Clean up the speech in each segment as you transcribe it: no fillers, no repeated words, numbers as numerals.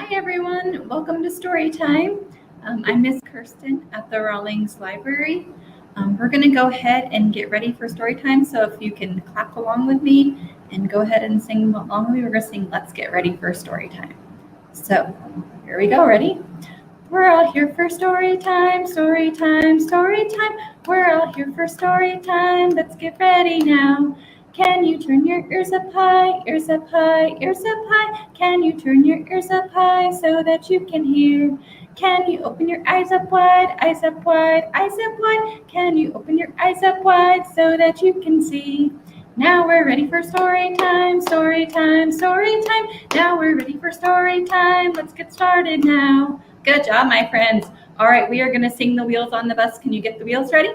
Hi everyone, welcome to Storytime. I'm Miss Kirsten at the Rawlings Library. We're going to go ahead and get ready for Storytime, so if you can clap along with me and go ahead and sing along with me, we're going to sing Let's Get Ready for Storytime. So here we go, ready? We're all here for Storytime, Storytime, Storytime. We're all here for Storytime, let's get ready now. Can you turn your ears up high, ears up high, ears up high? Can you turn your ears up high so that you can hear? Can you open your eyes up wide, eyes up wide, eyes up wide? Can you open your eyes up wide so that you can see? Now we're ready for story time, story time, story time. Now we're ready for story time. Let's get started now. Good job, my friends. All right, we are going to sing the wheels on the bus. Can you get the wheels ready?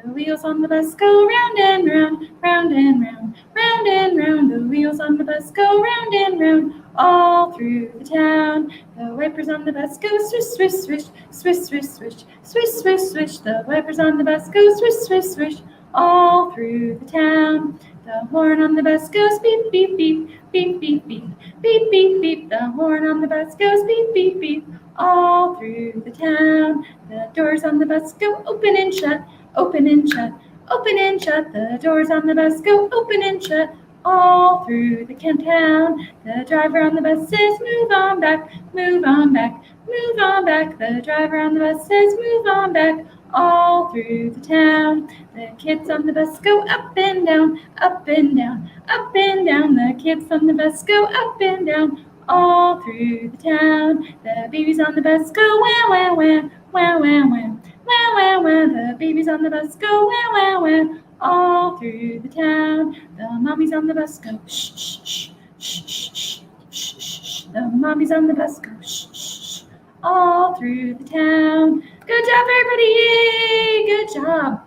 The wheels on the bus go round and round, round and round, round and round. The wheels on the bus go round and round, all through the town. The wipers on the bus go swish, swish, swish, swish, swish, swish, swish, swish, swish. The wipers on the bus go swish, swish, swish, all through the town. The horn on the bus goes beep, beep, beep, beep, beep, beep, beep, beep, beep. The horn on the bus goes beep, beep, beep, all through the town. The doors on the bus go open and shut, open and shut, open and shut. The doors on the bus go open and shut, all through the town. The driver on the bus says, move on back, move on back, move on back. The driver on the bus says, move on back, all through the town. The kids on the bus go up and down, up and down, up and down. The kids on the bus go up and down, all through the town. The babies on the bus go wah, wah, wah, wah, wah, wah, wah, wah, wah. The babies on the bus go wah, wah, wah, all through the town. The mommies on the bus go shh, shh, shh, shh, shh, shh, shh, shh. The mommies on the bus go shh, shh, shh, all through the town. Good job, everybody! Yay! Good job.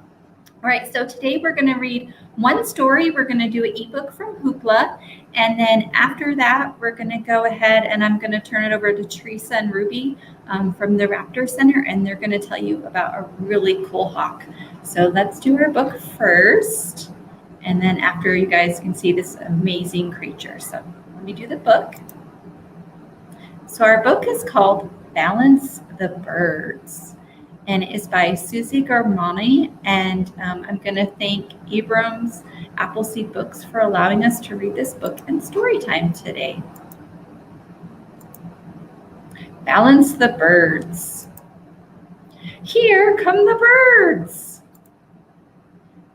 All right, so today we're going to read one story. We're going to do an ebook from Hoopla, and then after that, we're going to go ahead and I'm going to turn it over to Teresa and Ruby from the Raptor Center, and they're going to tell you about a really cool hawk. So let's do our book first, and then after you guys can see this amazing creature. So let me do the book. So our book is called Balance the Birds, and it is by Susie Garmani, and I'm going to thank Abrams Appleseed Books for allowing us to read this book in story time today. Balance the birds. Here come the birds.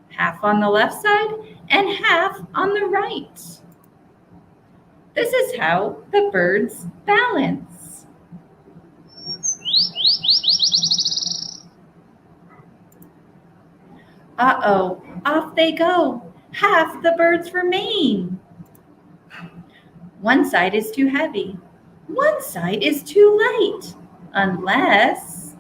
Half on the left side and half on the right. This is how the birds balance. Uh-oh, off they go. Half the birds remain. One side is too heavy. One side is too light. Unless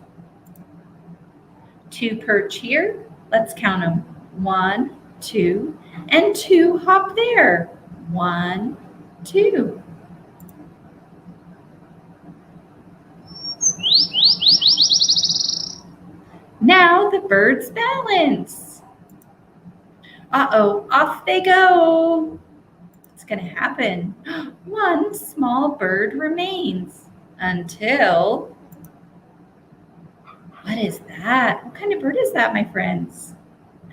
two perch here. Let's count them. 1, 2, and 2 hop there. 1, 2. Now the birds balance. Uh-oh, off they go. What's going to happen? One small bird remains until... What is that? What kind of bird is that, my friends?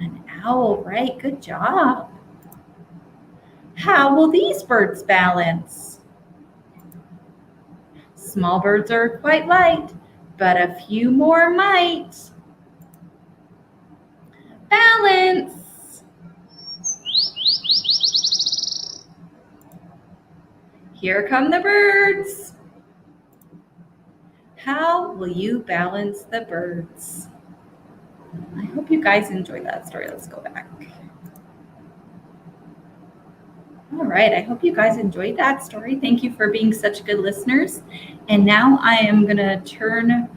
An owl, right? Good job. How will these birds balance? Small birds are quite light, but a few more might. Balance. Here come the birds. How will you balance the birds? I hope you guys enjoyed that story. Let's go back. All right, I hope you guys enjoyed that story. Thank you for being such good listeners. And now I am going to turn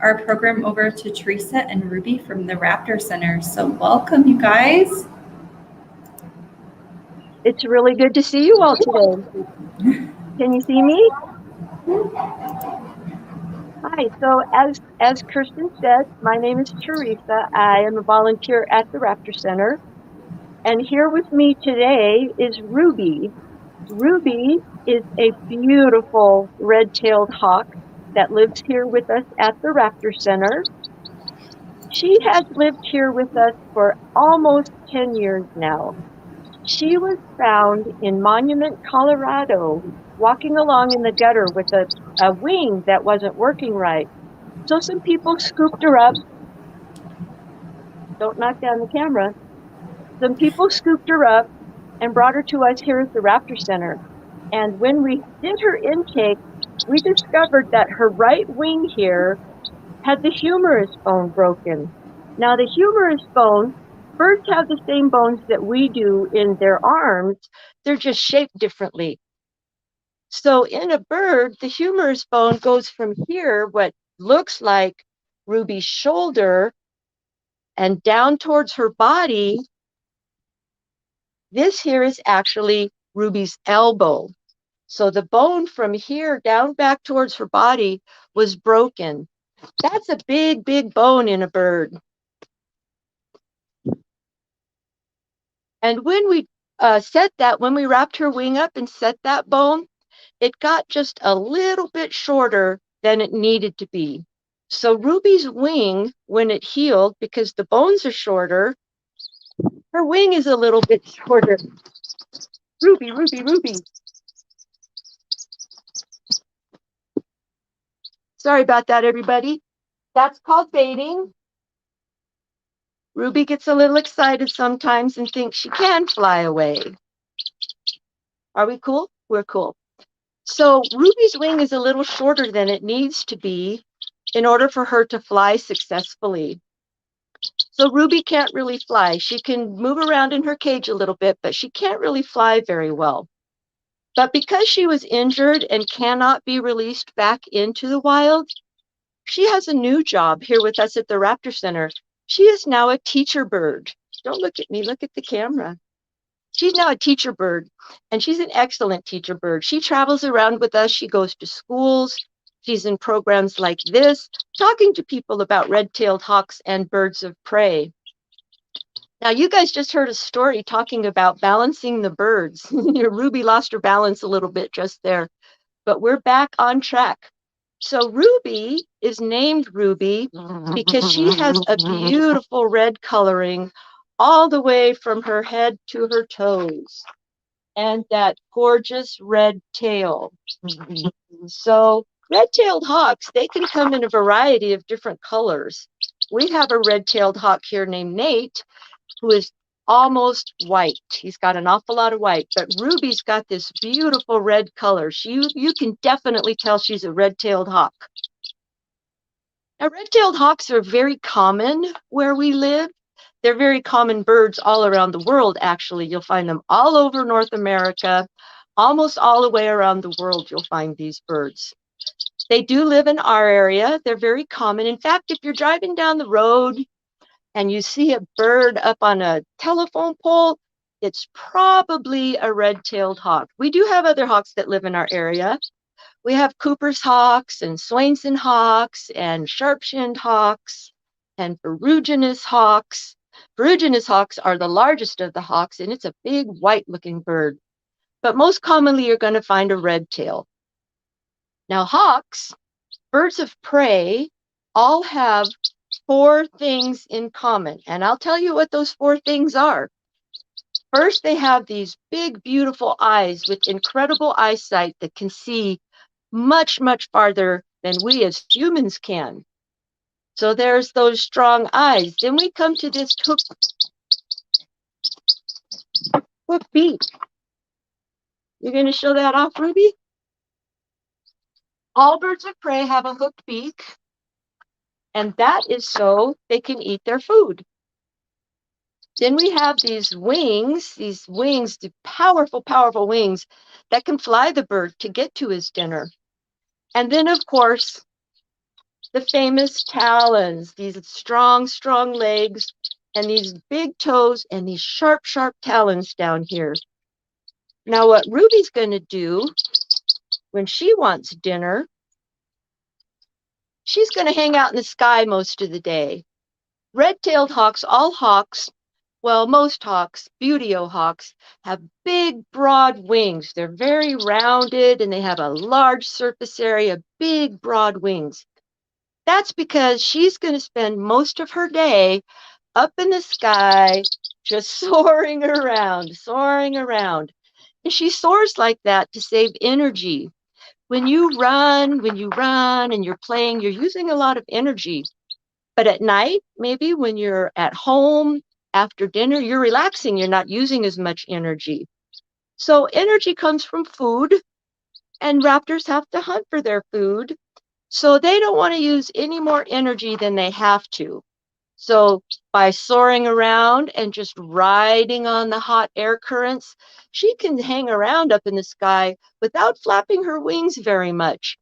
our program over to Teresa and Ruby from the Raptor Center. So welcome, you guys. It's really good to see you all today. Can you see me? Hi, so as Kirsten said, my name is Teresa. I am a volunteer at the Raptor Center. And here with me today is Ruby. Ruby is a beautiful red-tailed hawk that lives here with us at the Raptor Center. She has lived here with us for almost 10 years now. She was found in Monument, Colorado, walking along in the gutter with a wing that wasn't working right. So some people scooped her up. Don't knock down the camera. Some people scooped her up and brought her to us here at the Raptor Center. And when we did her intake, we discovered that her right wing here had the humerus bone broken. Now, the humerus bone, birds have the same bones that we do in their arms, they're just shaped differently. So, in a bird, the humerus bone goes from here, what looks like Ruby's shoulder, and down towards her body. This here is actually Ruby's elbow. So the bone from here down back towards her body was broken. That's a big, big bone in a bird. And when we when we wrapped her wing up and set that bone, it got just a little bit shorter than it needed to be. So Ruby's wing, when it healed, because the bones are shorter, her wing is a little bit shorter. Ruby, Ruby, Ruby. Sorry about that, everybody. That's called baiting. Ruby gets a little excited sometimes and thinks she can fly away. Are we cool? We're cool. So Ruby's wing is a little shorter than it needs to be in order for her to fly successfully. So Ruby can't really fly. She can move around in her cage a little bit, but she can't really fly very well. But because she was injured and cannot be released back into the wild, she has a new job here with us at the Raptor Center. She is now a teacher bird. Don't look at me, look at the camera. She's now a teacher bird, and she's an excellent teacher bird. She travels around with us. She goes to schools. She's in programs like this, talking to people about red-tailed hawks and birds of prey. Now, you guys just heard a story talking about balancing the birds. Ruby lost her balance a little bit just there, but we're back on track. So Ruby is named Ruby because she has a beautiful red coloring all the way from her head to her toes, and that gorgeous red tail. So red-tailed hawks, they can come in a variety of different colors. We have a red-tailed hawk here named Nate, who is almost white. He's got an awful lot of white, but Ruby's got this beautiful red color. You can definitely tell she's a red-tailed hawk. Now, red-tailed hawks are very common where we live. They're very common birds all around the world, actually. You'll find them all over North America. Almost all the way around the world, you'll find these birds. They do live in our area. They're very common. In fact, if you're driving down the road and you see a bird up on a telephone pole, it's probably a red-tailed hawk. We do have other hawks that live in our area. We have Cooper's hawks and Swainson hawks and sharp-shinned hawks and ferruginous hawks. Ferruginous hawks are the largest of the hawks, and it's a big white-looking bird. But most commonly, you're going to find a red tail. Now, hawks, birds of prey, all have 4 things in common, and I'll tell you what those 4 things are. First, they have these big, beautiful eyes with incredible eyesight that can see much, much farther than we as humans can. So there's those strong eyes. Then we come to this hook beak. You're going to show that off, Ruby? All birds of prey have a hooked beak, and that is so they can eat their food. Then we have these wings, the powerful, powerful wings that can fly the bird to get to his dinner. And then, of course, the famous talons, these strong, strong legs, and these big toes, and these sharp, sharp talons down here. Now, what Ruby's going to do when she wants dinner, she's going to hang out in the sky most of the day. Red-tailed hawks, all hawks, Well, most hawks, buteo hawks, have big, broad wings. They're very rounded and they have a large surface area, big, broad wings. That's because she's going to spend most of her day up in the sky, just soaring around, soaring around. And she soars like that to save energy. When you run and you're playing, you're using a lot of energy. But at night, maybe when you're at home after dinner, you're relaxing, you're not using as much energy. So energy comes from food, and raptors have to hunt for their food. So they don't want to use any more energy than they have to. So by soaring around and just riding on the hot air currents, she can hang around up in the sky without flapping her wings very much.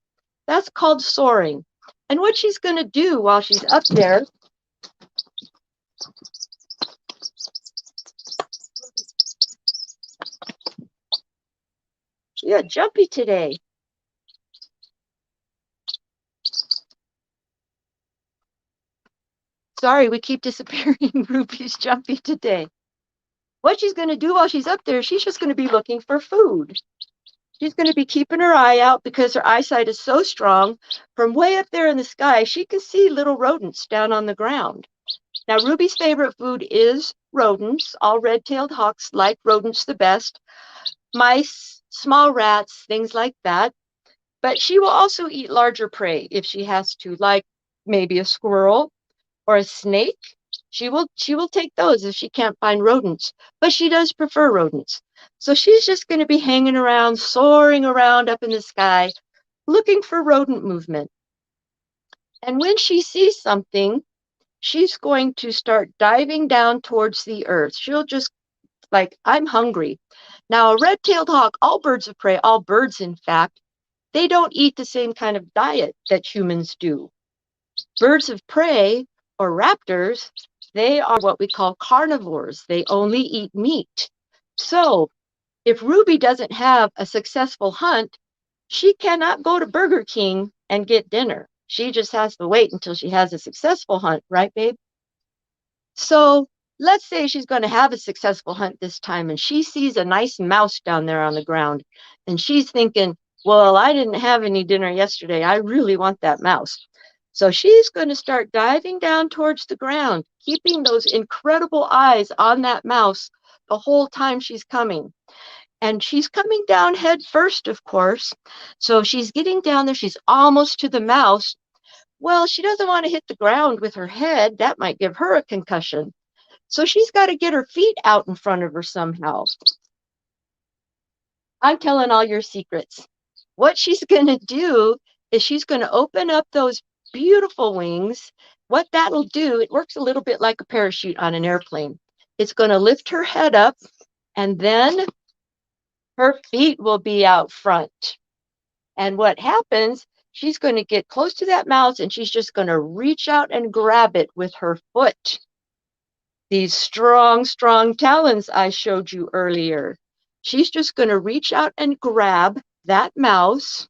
That's called soaring. And what she's going to do while she's up there, yeah, jumpy today. Sorry, we keep disappearing. Ruby's jumpy today. What she's going to do while she's up there, she's just going to be looking for food. She's going to be keeping her eye out because her eyesight is so strong. From way up there in the sky, she can see little rodents down on the ground. Now, Ruby's favorite food is rodents. All red-tailed hawks like rodents the best. Mice, small rats, things like that. But she will also eat larger prey if she has to, like maybe a squirrel or a snake. She will take those if she can't find rodents, but she does prefer rodents. So she's just going to be hanging around, soaring around up in the sky, looking for rodent movement. And when she sees something, she's going to start diving down towards the earth. She'll just like, I'm hungry. Now, a red-tailed hawk, all birds of prey, all birds, in fact, they don't eat the same kind of diet that humans do. Birds of prey, or raptors, they are what we call carnivores. They only eat meat. So if Ruby doesn't have a successful hunt, she cannot go to Burger King and get dinner. She just has to wait until she has a successful hunt, right, babe? So let's say she's going to have a successful hunt this time and she sees a nice mouse down there on the ground and she's thinking, well, I didn't have any dinner yesterday. I really want that mouse. So she's going to start diving down towards the ground, keeping those incredible eyes on that mouse the whole time she's coming. And she's coming down head first, of course. So she's getting down there. She's almost to the mouse. Well, she doesn't want to hit the ground with her head. That might give her a concussion. So she's got to get her feet out in front of her somehow. I'm telling all your secrets. What she's going to do is she's going to open up those beautiful wings. What that'll do, it works a little bit like a parachute on an airplane. It's going to lift her head up, and then her feet will be out front. And what happens, she's going to get close to that mouse, and she's just going to reach out and grab it with her foot. These strong, strong talons I showed you earlier. She's just going to reach out and grab that mouse.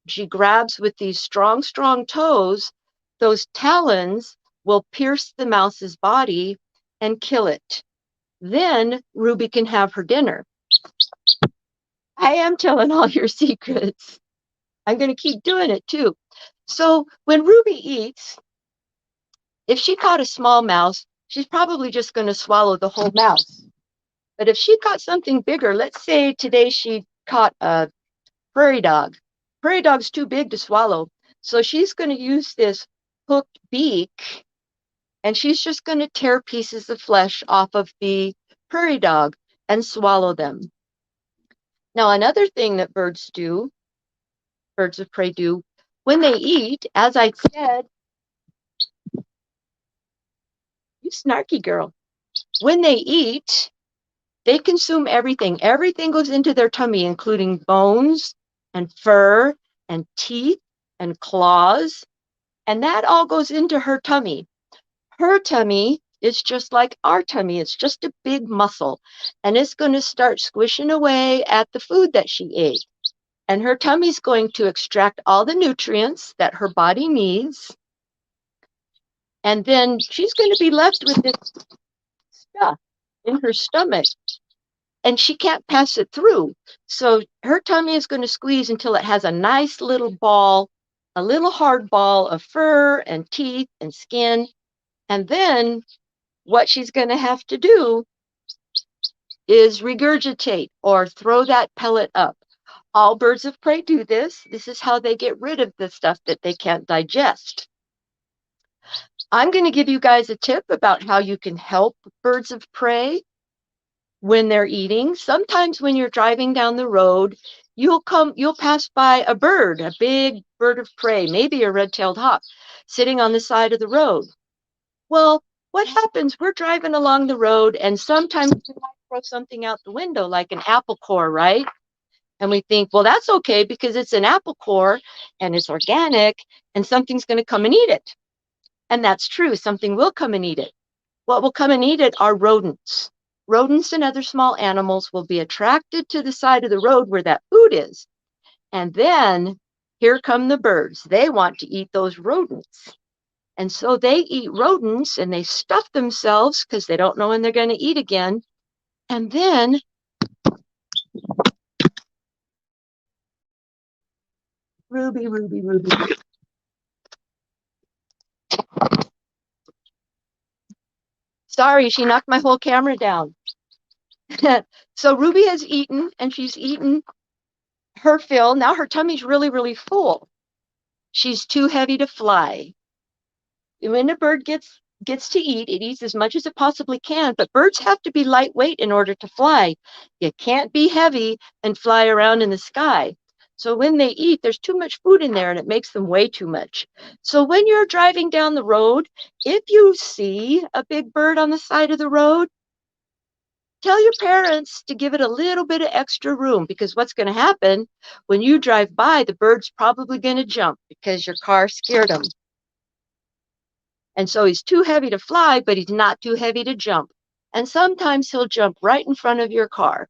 She grabs with these strong, strong toes. Those talons will pierce the mouse's body and kill it. Then Ruby can have her dinner. I am telling all your secrets. I'm going to keep doing it too. So when Ruby eats, if she caught a small mouse, she's probably just going to swallow the whole mouse. But if she caught something bigger, let's say today she caught a prairie dog. Prairie dog's too big to swallow. So she's going to use this hooked beak and she's just going to tear pieces of flesh off of the prairie dog and swallow them. Now, another thing that birds of prey do, when they eat, as I said, you snarky girl, when they eat, they consume everything. Everything goes into their tummy, including bones and fur and teeth and claws. And that all goes into her tummy. Her tummy is just like our tummy. It's just a big muscle. And it's going to start squishing away at the food that she ate. And her tummy's going to extract all the nutrients that her body needs. And then she's going to be left with this Yeah, in her stomach. And she can't pass it through. So her tummy is going to squeeze until it has a nice little ball, a little hard ball of fur and teeth and skin. And then what she's going to have to do is regurgitate or throw that pellet up. All birds of prey do this. This is how they get rid of the stuff that they can't digest. I'm going to give you guys a tip about how you can help birds of prey when they're eating. Sometimes when you're driving down the road, you'll pass by a bird, a big bird of prey, maybe a red-tailed hawk, sitting on the side of the road. Well, what happens? We're driving along the road, and sometimes we might throw something out the window, like an apple core, right? And we think, well, that's okay because it's an apple core and it's organic, and something's going to come and eat it. And that's true. Something will come and eat it. What will come and eat it are rodents. Rodents and other small animals will be attracted to the side of the road where that food is. And then here come the birds. They want to eat those rodents. And so they eat rodents and they stuff themselves because they don't know when they're going to eat again. And then Ruby. Sorry, she knocked my whole camera down. So Ruby has eaten, and she's eaten her fill. Now her tummy's really, really full. She's too heavy to fly. When a bird gets to eat, it eats as much as it possibly can, but birds have to be lightweight in order to fly. You can't be heavy and fly around in the sky. So when they eat, there's too much food in there and it makes them way too much. So when you're driving down the road, if you see a big bird on the side of the road, tell your parents to give it a little bit of extra room, because what's going to happen when you drive by, the bird's probably going to jump because your car scared him. And so he's too heavy to fly, but he's not too heavy to jump. And sometimes he'll jump right in front of your car.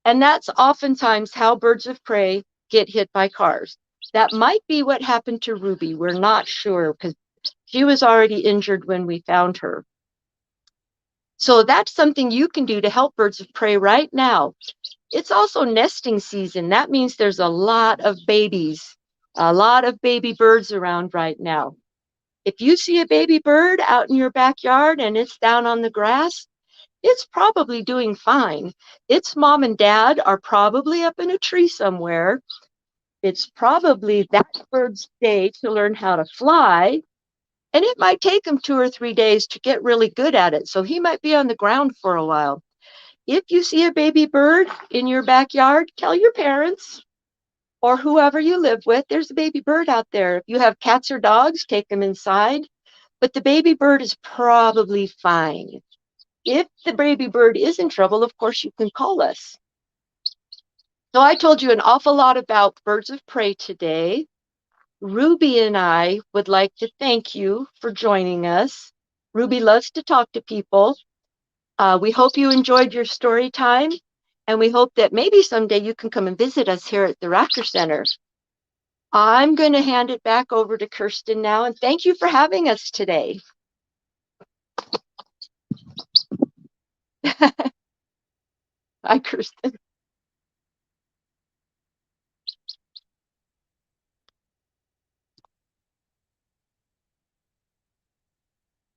And that's oftentimes how birds of prey get hit by cars. That might be what happened to Ruby. We're not sure because she was already injured when we found her. So that's something you can do to help birds of prey right now. It's also nesting season. That means there's a lot of babies, a lot of baby birds around right now. If you see a baby bird out in your backyard and it's down on the grass, it's probably doing fine. Its mom and dad are probably up in a tree somewhere. It's probably that bird's day to learn how to fly. And it might take him 2 or 3 days to get really good at it. So he might be on the ground for a while. If you see a baby bird in your backyard, tell your parents or whoever you live with, there's a baby bird out there. If you have cats or dogs, take them inside. But the baby bird is probably fine. If the baby bird is in trouble, of course, you can call us. So I told you an awful lot about birds of prey today. Ruby and I would like to thank you for joining us. Ruby loves to talk to people. We hope you enjoyed your story time, and we hope that maybe someday you can come and visit us here at the Raptor Center. I'm going to hand it back over to Kirsten now, and thank you for having us today. Hi, Kirsten.